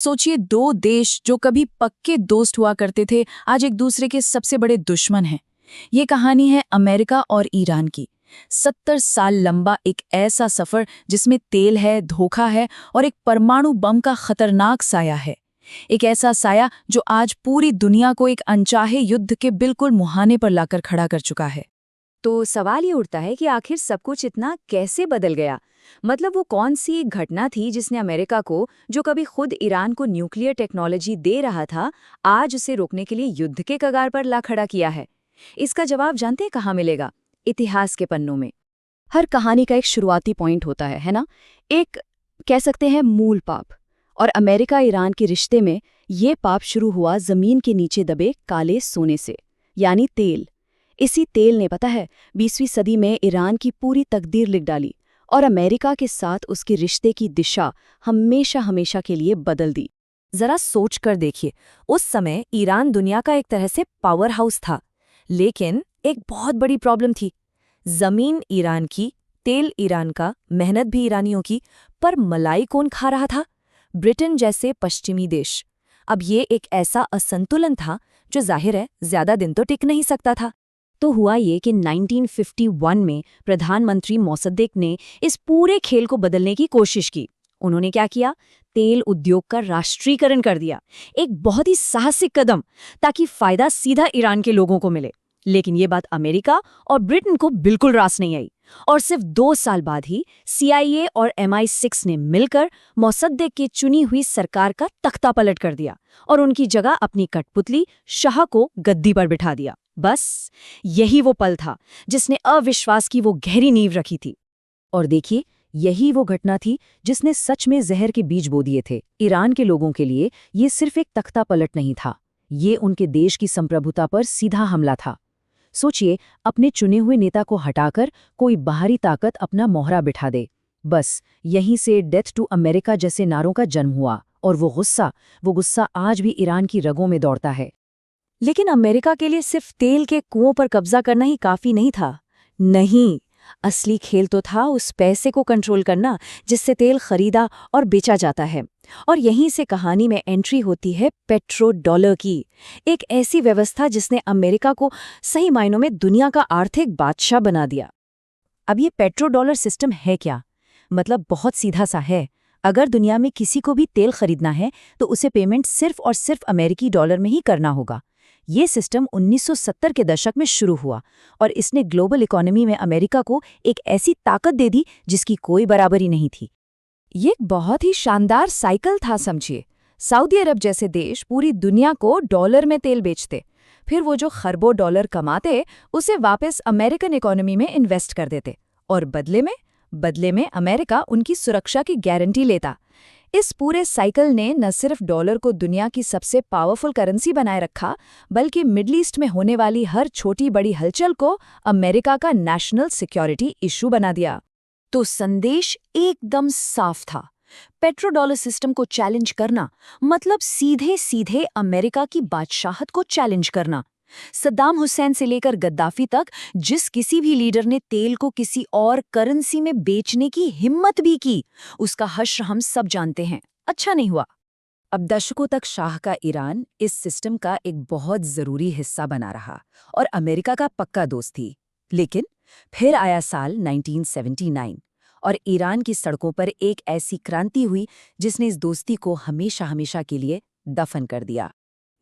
सोचिए, दो देश जो कभी पक्के दोस्त हुआ करते थे आज एक दूसरे के सबसे बड़े दुश्मन हैं। ये कहानी है अमेरिका और ईरान की। 70 साल लंबा एक ऐसा सफर जिसमें तेल है, धोखा है और एक परमाणु बम का खतरनाक साया है। एक ऐसा साया जो आज पूरी दुनिया को एक अनचाहे युद्ध के बिल्कुल मुहाने पर लाकर खड़ा कर चुका है। तो सवाल ये उठता है कि आखिर सब कुछ इतना कैसे बदल गया। मतलब वो कौन सी एक घटना थी जिसने अमेरिका को, जो कभी खुद ईरान को न्यूक्लियर टेक्नोलॉजी दे रहा था, आज उसे रोकने के लिए युद्ध के कगार पर ला खड़ा किया है। इसका जवाब जानते हैं कहाँ मिलेगा? इतिहास के पन्नों में। हर कहानी का एक शुरुआती पॉइंट होता है ना? एक कह सकते हैं मूल पाप। और अमेरिका ईरान के रिश्ते में ये पाप शुरू हुआ जमीन के नीचे दबे काले सोने से, यानी तेल। इसी तेल ने पता है 20वीं सदी में ईरान की पूरी तकदीर लिख डाली और अमेरिका के साथ उसके रिश्ते की दिशा हमेशा हमेशा के लिए बदल दी। जरा सोच कर देखिए, उस समय ईरान दुनिया का एक तरह से पावर हाउस था, लेकिन एक बहुत बड़ी प्रॉब्लम थी। जमीन ईरान की, तेल ईरान का, मेहनत भी ईरानियों की, पर मलाई कौन खा रहा था? ब्रिटेन जैसे पश्चिमी देश। अब ये एक ऐसा असंतुलन था जो जाहिर है ज्यादा दिन तो टिक नहीं सकता था। तो हुआ ये कि 1951 में प्रधानमंत्री मोसद्देक ने इस पूरे खेल को बदलने की कोशिश की। उन्होंने क्या किया? तेल उद्योग का राष्ट्रीयकरण कर दिया। एक बहुत ही साहसिक कदम, ताकि फायदा सीधा ईरान के लोगों को मिले। लेकिन ये बात अमेरिका और ब्रिटेन को बिल्कुल रास नहीं आई और सिर्फ 2 साल बाद ही CIA और MI6 ने मिलकर मोसद्देक की चुनी हुई सरकार का तख्ता पलट कर दिया और उनकी जगह अपनी कठपुतली शाह को गद्दी पर बिठा दिया। बस यही वो पल था जिसने अविश्वास की वो गहरी नींव रखी थी। और देखिए, यही वो घटना थी जिसने सच में जहर के बीज बो दिए थे। ईरान के लोगों के लिए ये सिर्फ एक तख्ता पलट नहीं था, ये उनके देश की संप्रभुता पर सीधा हमला था। सोचिए, अपने चुने हुए नेता को हटाकर कोई बाहरी ताकत अपना मोहरा बिठा दे। बस यहीं से डेथ टू अमेरिका जैसे नारों का जन्म हुआ और वो गुस्सा आज भी ईरान की रगों में दौड़ता है। लेकिन अमेरिका के लिए सिर्फ तेल के कुओं पर कब्जा करना ही काफी नहीं था। नहीं, असली खेल तो था उस पैसे को कंट्रोल करना जिससे तेल खरीदा और बेचा जाता है। और यहीं से कहानी में एंट्री होती है पेट्रो डॉलर की, एक ऐसी व्यवस्था जिसने अमेरिका को सही मायनों में दुनिया का आर्थिक बादशाह बना दिया। अब ये पेट्रो डॉलर सिस्टम है क्या? मतलब बहुत सीधा सा है। अगर दुनिया में किसी को भी तेल खरीदना है तो उसे पेमेंट सिर्फ और सिर्फ अमेरिकी डॉलर में ही करना होगा। ये सिस्टम 1970 के दशक में शुरू हुआ और इसने ग्लोबल इकोनॉमी में अमेरिका को एक ऐसी ताकत दे दी जिसकी कोई बराबरी नहीं थी। ये एक बहुत ही शानदार साइकिल था, समझिए। सऊदी अरब जैसे देश पूरी दुनिया को डॉलर में तेल बेचते, फिर वो जो खरबों डॉलर कमाते उसे वापस अमेरिकन इकोनॉमी में इन्वेस्ट कर देते और बदले में अमेरिका उनकी सुरक्षा की गारंटी लेता। इस पूरे साइकिल ने न सिर्फ डॉलर को दुनिया की सबसे पावरफुल करेंसी बनाए रखा, बल्कि मिडल ईस्ट में होने वाली हर छोटी बड़ी हलचल को अमेरिका का नेशनल सिक्योरिटी इशू बना दिया। तो संदेश एकदम साफ था। पेट्रो डॉलर सिस्टम को चैलेंज करना मतलब सीधे सीधे अमेरिका की बादशाहत को चैलेंज करना। सद्दाम हुसैन से लेकर गद्दाफी तक जिस किसी भी लीडर ने तेल को किसी और करेंसी में बेचने की हिम्मत भी की, उसका हश्र हम सब जानते हैं। अच्छा नहीं हुआ। अब दशकों तक शाह का ईरान इस सिस्टम का एक बहुत जरूरी हिस्सा बना रहा और अमेरिका का पक्का दोस्त थी। लेकिन फिर आया साल 1979 और ईरान की सड़कों पर एक ऐसी क्रांति हुई जिसने इस दोस्ती को हमेशा हमेशा के लिए दफन कर दिया।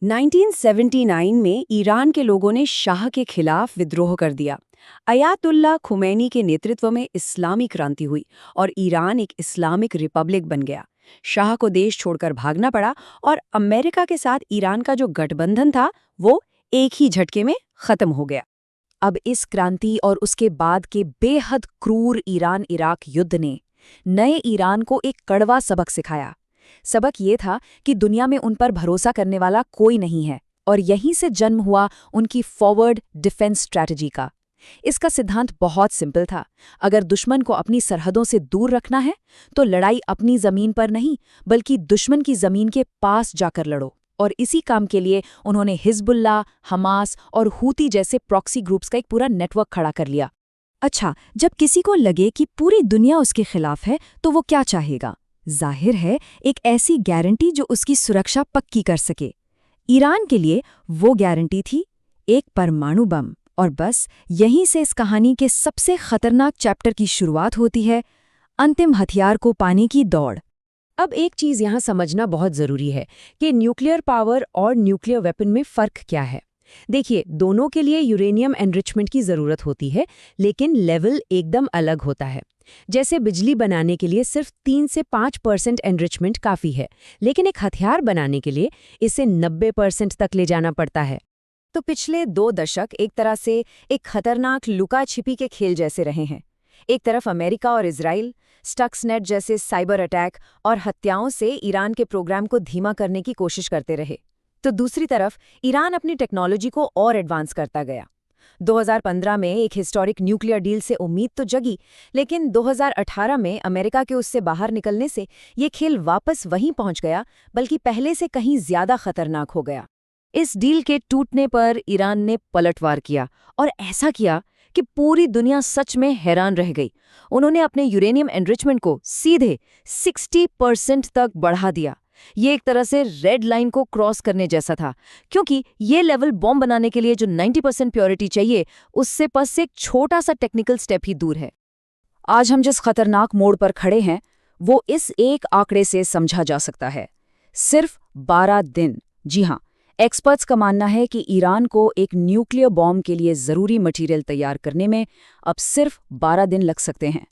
1979 में ईरान के लोगों ने शाह के खिलाफ विद्रोह कर दिया। अयातुल्ला खुमैनी के नेतृत्व में इस्लामी क्रांति हुई और ईरान एक इस्लामिक रिपब्लिक बन गया। शाह को देश छोड़कर भागना पड़ा और अमेरिका के साथ ईरान का जो गठबंधन था वो एक ही झटके में खत्म हो गया। अब इस क्रांति और उसके बाद के बेहद क्रूर ईरान इराक युद्ध ने नए ईरान को एक कड़वा सबक सिखाया। सबक ये था कि दुनिया में उन पर भरोसा करने वाला कोई नहीं है और यहीं से जन्म हुआ उनकी फॉरवर्ड डिफेंस स्ट्रैटेजी का। इसका सिद्धांत बहुत सिंपल था। अगर दुश्मन को अपनी सरहदों से दूर रखना है तो लड़ाई अपनी जमीन पर नहीं बल्कि दुश्मन की जमीन के पास जाकर लड़ो। और इसी काम के लिए उन्होंने हिजबुल्लाह, हमास और हूती जैसे प्रॉक्सी ग्रुप्स का एक पूरा नेटवर्क खड़ा कर लिया। अच्छा, जब किसी को लगे कि पूरी दुनिया उसके खिलाफ है तो वो क्या चाहेगा? जाहिर है एक ऐसी गारंटी जो उसकी सुरक्षा पक्की कर सके। ईरान के लिए वो गारंटी थी एक परमाणु बम। और बस यहीं से इस कहानी के सबसे खतरनाक चैप्टर की शुरुआत होती है, अंतिम हथियार को पाने की दौड़। अब एक चीज यहाँ समझना बहुत जरूरी है कि न्यूक्लियर पावर और न्यूक्लियर वेपन में फर्क क्या है। देखिए, दोनों के लिए यूरेनियम एनरिचमेंट की जरूरत होती है, लेकिन लेवल एकदम अलग होता है। जैसे बिजली बनाने के लिए सिर्फ 3 से 5% एनरिचमेंट काफी है, लेकिन एक हथियार बनाने के लिए इसे 90% तक ले जाना पड़ता है। तो पिछले 2 दशक एक तरह से एक खतरनाक लुका छिपी के खेल जैसे रहे हैं। एक तरफ अमेरिका और इजराइल स्टक्सनेट जैसे साइबर अटैक और हत्याओं से ईरान के प्रोग्राम को धीमा करने की कोशिश करते रहे, तो दूसरी तरफ ईरान अपनी टेक्नोलॉजी को और एडवांस करता गया। 2015 में एक हिस्टोरिक न्यूक्लियर डील से उम्मीद तो जगी, लेकिन 2018 में अमेरिका के उससे बाहर निकलने से ये खेल वापस वहीं पहुंच गया, बल्कि पहले से कहीं ज्यादा खतरनाक हो गया। इस डील के टूटने पर ईरान ने पलटवार किया, और ऐसा किया कि पूरी दुनिया सच में हैरान रह गई। उन्होंने अपने यूरेनियम एनरिचमेंट को सीधे 60% तक बढ़ा दिया। ये एक तरह से रेड लाइन को क्रॉस करने जैसा था, क्योंकि ये लेवल बॉम्ब बनाने के लिए जो 90% प्योरिटी चाहिए, उससे बस एक छोटा सा टेक्निकल स्टेप ही दूर है। आज हम जिस खतरनाक मोड़ पर खड़े हैं, वो इस एक आंकड़े से समझा जा सकता है। सिर्फ 12 दिन। जी हाँ, एक्सपर्ट्स का मानना है कि ईरान को एक न्यूक्लियर बॉम्ब के लिए ज़रूरी मटेरियल तैयार करने में अब सिर्फ 12 दिन लग सकते हैं।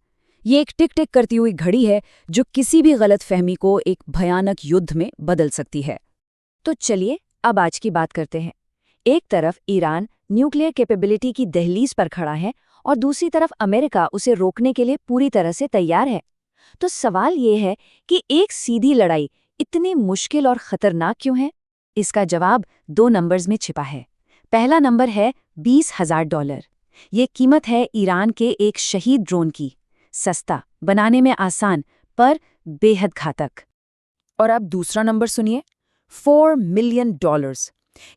ये एक टिक टिक करती हुई घड़ी है जो किसी भी गलतफहमी को एक भयानक युद्ध में बदल सकती है। तो चलिए अब आज की बात करते हैं। एक तरफ ईरान न्यूक्लियर कैपेबिलिटी की दहलीज पर खड़ा है और दूसरी तरफ अमेरिका उसे रोकने के लिए पूरी तरह से तैयार है। तो सवाल ये है कि एक सीधी लड़ाई इतनी मुश्किल और खतरनाक क्यों है? इसका जवाब 2 नंबर्स में छिपा है। पहला नंबर है $20,000। ये कीमत है ईरान के एक शहीद ड्रोन की। सस्ता, बनाने में आसान, पर बेहद घातक। और अब दूसरा नंबर सुनिए, $4 मिलियन।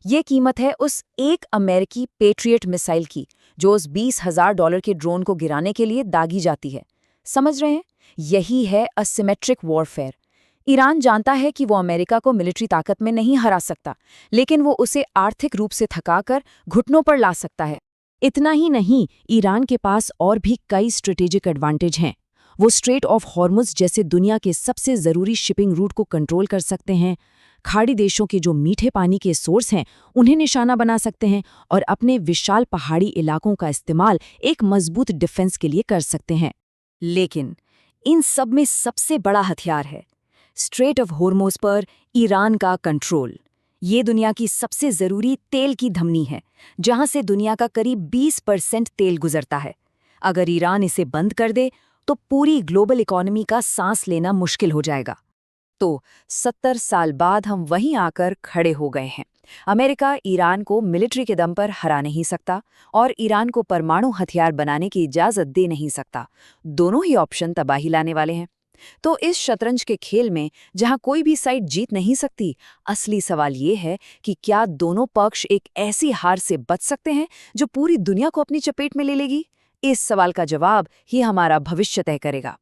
ये कीमत है उस एक अमेरिकी पेट्रियट मिसाइल की जो उस $20,000 के ड्रोन को गिराने के लिए दागी जाती है। समझ रहे हैं? यही है असिमेट्रिक वॉरफेयर। ईरान जानता है कि वो अमेरिका को मिलिट्री ताकत में नहीं हरा सकता, लेकिन वो उसे आर्थिक रूप से थकाकर घुटनों पर ला सकता है। इतना ही नहीं, ईरान के पास और भी कई स्ट्रेटेजिक एडवांटेज हैं। वो स्ट्रेट ऑफ हॉर्मुज़ जैसे दुनिया के सबसे ज़रूरी शिपिंग रूट को कंट्रोल कर सकते हैं, खाड़ी देशों के जो मीठे पानी के सोर्स हैं उन्हें निशाना बना सकते हैं, और अपने विशाल पहाड़ी इलाकों का इस्तेमाल एक मजबूत डिफेंस के लिए कर सकते हैं। लेकिन इन सब में सबसे बड़ा हथियार है स्ट्रेट ऑफ हॉर्मुज़ पर ईरान का कंट्रोल। ये दुनिया की सबसे ज़रूरी तेल की धमनी है, जहां से दुनिया का करीब 20% तेल गुजरता है। अगर ईरान इसे बंद कर दे तो पूरी ग्लोबल इकोनॉमी का सांस लेना मुश्किल हो जाएगा। तो 70 साल बाद हम वहीं आकर खड़े हो गए हैं। अमेरिका ईरान को मिलिट्री के दम पर हरा नहीं सकता और ईरान को परमाणु हथियार बनाने की इजाज़त दे नहीं सकता। दोनों ही ऑप्शन तबाही लाने वाले हैं। तो इस शतरंज के खेल में जहां कोई भी साइड जीत नहीं सकती, असली सवाल ये है कि क्या दोनों पक्ष एक ऐसी हार से बच सकते हैं जो पूरी दुनिया को अपनी चपेट में ले लेगी? इस सवाल का जवाब ही हमारा भविष्य तय करेगा।